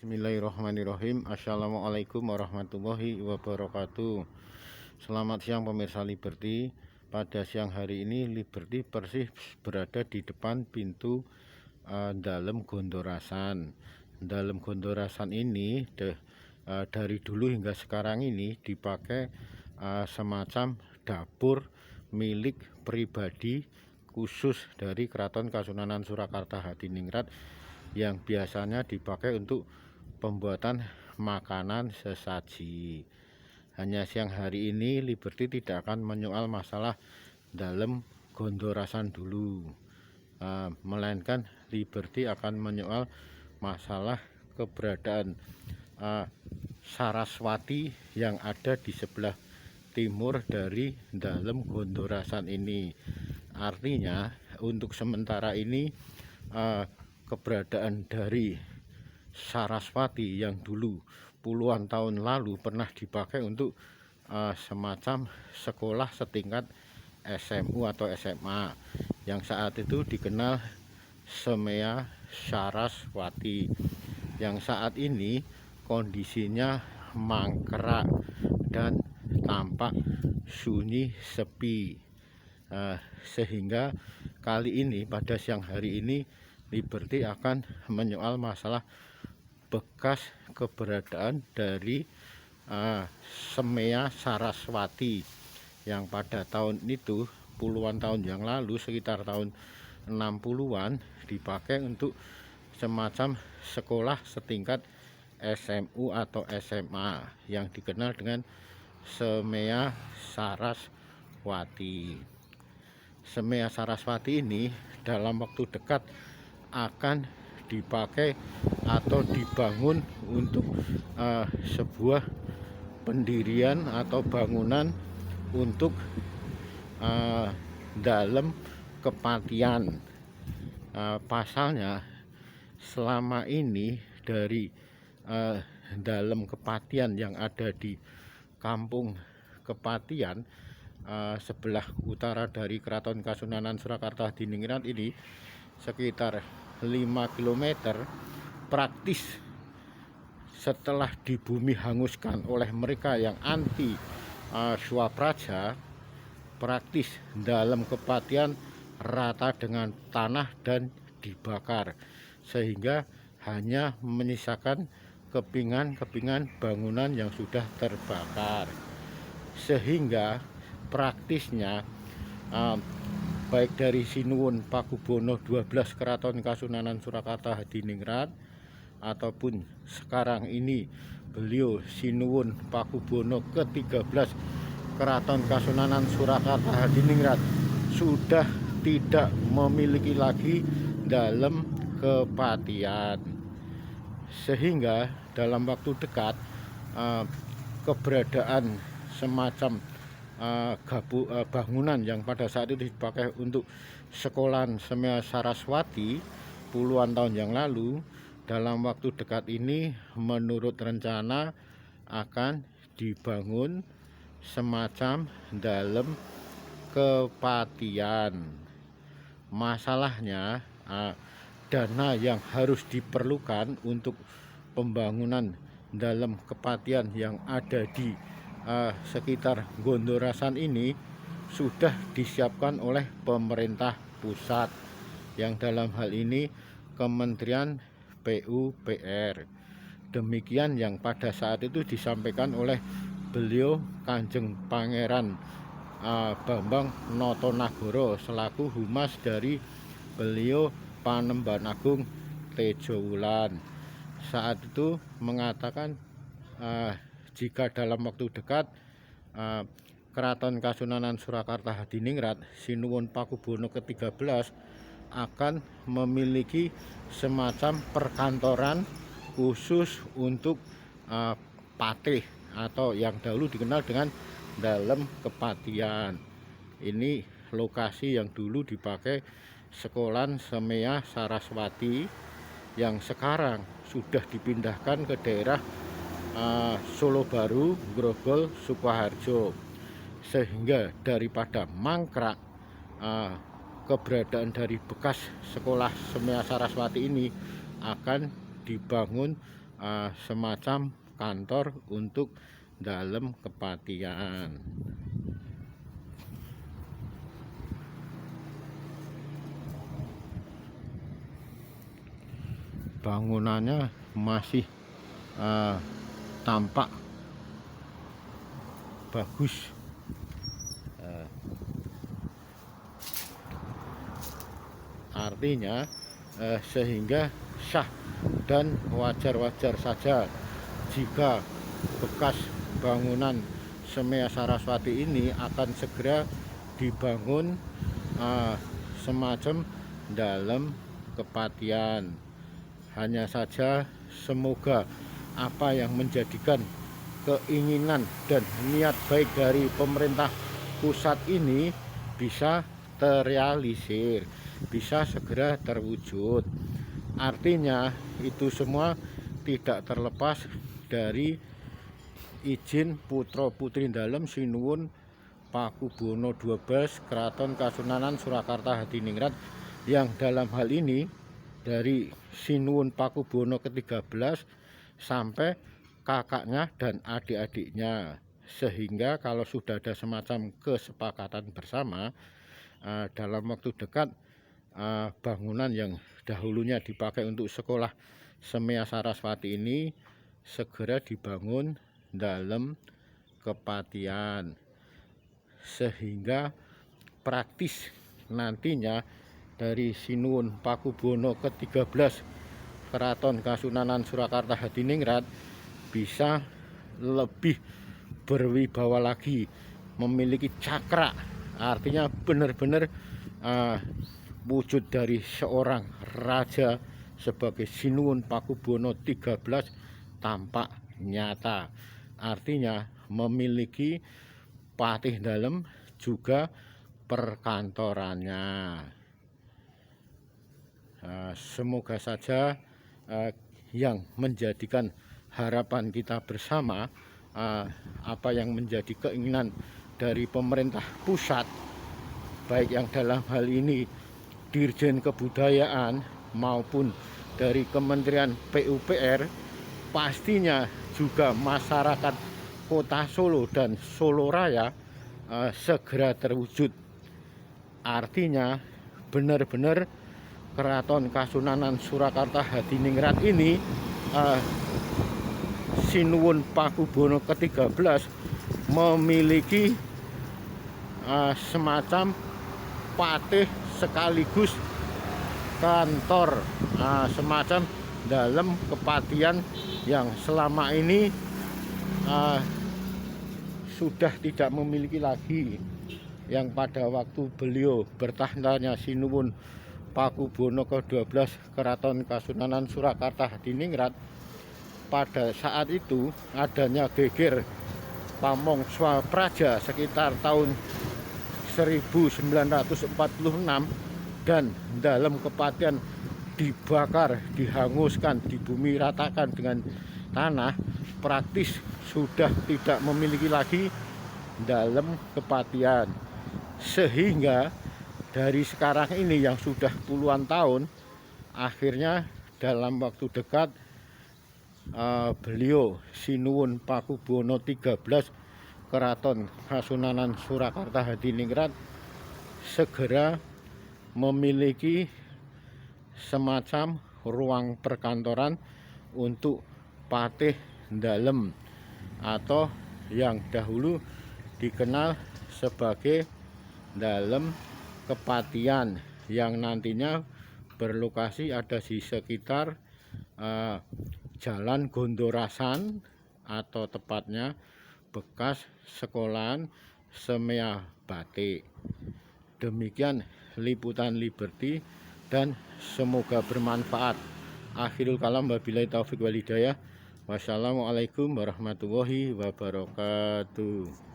Bismillahirrahmanirrahim. Assalamualaikum warahmatullahi wabarakatuh. Selamat siang pemirsa Liberty. Pada siang hari ini Liberty persis berada di depan pintu Dalem Gondorasan. Dalem Gondorasan ini dari dulu hingga sekarang ini dipakai semacam dapur milik pribadi khusus dari Keraton Kasunanan Surakarta Hadiningrat yang biasanya dipakai untuk pembuatan makanan sesaji. Hanya siang hari ini Liberty tidak akan menyoal masalah Dalem Gondorasan dulu, melainkan Liberty akan menyoal masalah keberadaan Saraswati yang ada di sebelah timur dari Dalem Gondorasan ini. Artinya untuk sementara ini keberadaan dari Saraswati yang dulu puluhan tahun lalu pernah dipakai untuk semacam sekolah setingkat SMU atau SMA yang saat itu dikenal Semea Saraswati, yang saat ini kondisinya mangkrak dan tampak sunyi sepi, sehingga kali ini pada siang hari ini Liberty akan menyoal masalah bekas keberadaan dari Semea Saraswati yang pada tahun itu puluhan tahun yang lalu, sekitar tahun 60-an, dipakai untuk semacam sekolah setingkat SMU atau SMA yang dikenal dengan Semea Saraswati. Semea Saraswati ini dalam waktu dekat akan dipakai atau dibangun untuk sebuah pendirian atau bangunan untuk Dalem Kepatian. Pasalnya selama ini dari Dalem Kepatian yang ada di Kampung Kepatian sebelah utara dari Keraton Kasunanan Surakarta Hadiningrat ini sekitar 5 km, praktis setelah di bumi hanguskan oleh mereka yang anti Swapraja, praktis Dalem Kepatian rata dengan tanah dan dibakar, sehingga hanya menyisakan kepingan-kepingan bangunan yang sudah terbakar, sehingga praktisnya baik dari Sinuwun Pakubono 12 Keraton Kasunanan Surakarta Hadiningrat ataupun sekarang ini beliau Sinuwun Pakubono ke-13 Keraton Kasunanan Surakarta Hadiningrat sudah tidak memiliki lagi Dalem Kepatian, sehingga dalam waktu dekat keberadaan semacam bangunan yang pada saat itu dipakai untuk sekolahan Semea Saraswati puluhan tahun yang lalu, dalam waktu dekat ini menurut rencana akan dibangun semacam Dalem Kepatian. Masalahnya dana yang harus diperlukan untuk pembangunan Dalem Kepatian yang ada di sekitar Gondorasan ini sudah disiapkan oleh pemerintah pusat, yang dalam hal ini Kementerian PUPR. Demikian yang pada saat itu disampaikan oleh beliau Kanjeng Pangeran Bambang Notonagoro selaku humas dari beliau Panembahan Agung Tejo Wulan. Saat itu mengatakan jika dalam waktu dekat Keraton Kasunanan Surakarta Hadiningrat Sinuwun Pakubono ke-13 akan memiliki semacam perkantoran khusus untuk patih atau yang dahulu dikenal dengan Dalem Kepatian. Ini lokasi yang dulu dipakai sekolahan Semea Saraswati yang sekarang sudah dipindahkan ke daerah Solo Baru, Grogol, Sukoharjo, sehingga daripada mangkrak keberadaan dari bekas sekolah Semea Saraswati ini akan dibangun semacam kantor untuk dalam kepatian. Bangunannya masih tampak bagus. Artinya sehingga sah dan wajar-wajar saja jika bekas bangunan Semea Saraswati ini akan segera dibangun semacam dalam kepatian. Hanya saja semoga apa yang menjadikan keinginan dan niat baik dari pemerintah pusat ini bisa terrealisir, bisa segera terwujud. Artinya itu semua tidak terlepas dari izin putra putri dalem Sinuwun Pakubono 12 Keraton Kasunanan Surakarta Hadiningrat, yang dalam hal ini dari Sinuwun Pakubono ke-13 sampai kakaknya dan adik-adiknya, sehingga kalau sudah ada semacam kesepakatan bersama dalam waktu dekat bangunan yang dahulunya dipakai untuk sekolah Semea Saraswati ini segera dibangun dalam kepatian, sehingga praktis nantinya dari Sinuwun Pakubono ke-13 Keraton Kasunanan Surakarta Hadiningrat bisa lebih berwibawa lagi, memiliki cakra. Artinya benar-benar wujud dari seorang raja sebagai Sinuwun Pakubono 13 tampak nyata. Artinya memiliki patih dalem juga perkantorannya. Semoga saja yang menjadikan harapan kita bersama, apa yang menjadi keinginan dari pemerintah pusat, baik yang dalam hal ini Dirjen Kebudayaan maupun dari Kementerian PUPR, pastinya juga masyarakat Kota Solo dan Solo Raya segera terwujud. Artinya benar-benar Keraton Kasunanan Surakarta Hadiningrat ini Sinuwun Pakubono ke-13 memiliki semacam patih sekaligus kantor, semacam dalam kepatian yang selama ini sudah tidak memiliki lagi, yang pada waktu beliau bertahtanya Sinuwun Pakubono ke-12 Keraton Kasunanan Surakarta Hadiningrat, pada saat itu adanya geger pamong swapraja sekitar tahun 1946 dan dalam kepatian dibakar, dihanguskan, dibumi ratakan dengan tanah, praktis sudah tidak memiliki lagi dalam kepatian, sehingga dari sekarang ini yang sudah puluhan tahun, akhirnya dalam waktu dekat beliau Sinuwun Pakubono 13 Keraton Kasunanan Surakarta Hadiningrat segera memiliki semacam ruang perkantoran untuk patih dalem atau yang dahulu dikenal sebagai dalem kepatian, yang nantinya berlokasi ada di sekitar Jalan Gondorasan atau tepatnya bekas sekolahan Semea Batik. Demikian liputan Liberty dan semoga bermanfaat. Akhirul kalam, wabillahi taufik wal hidayah. Wassalamualaikum warahmatullahi wabarakatuh.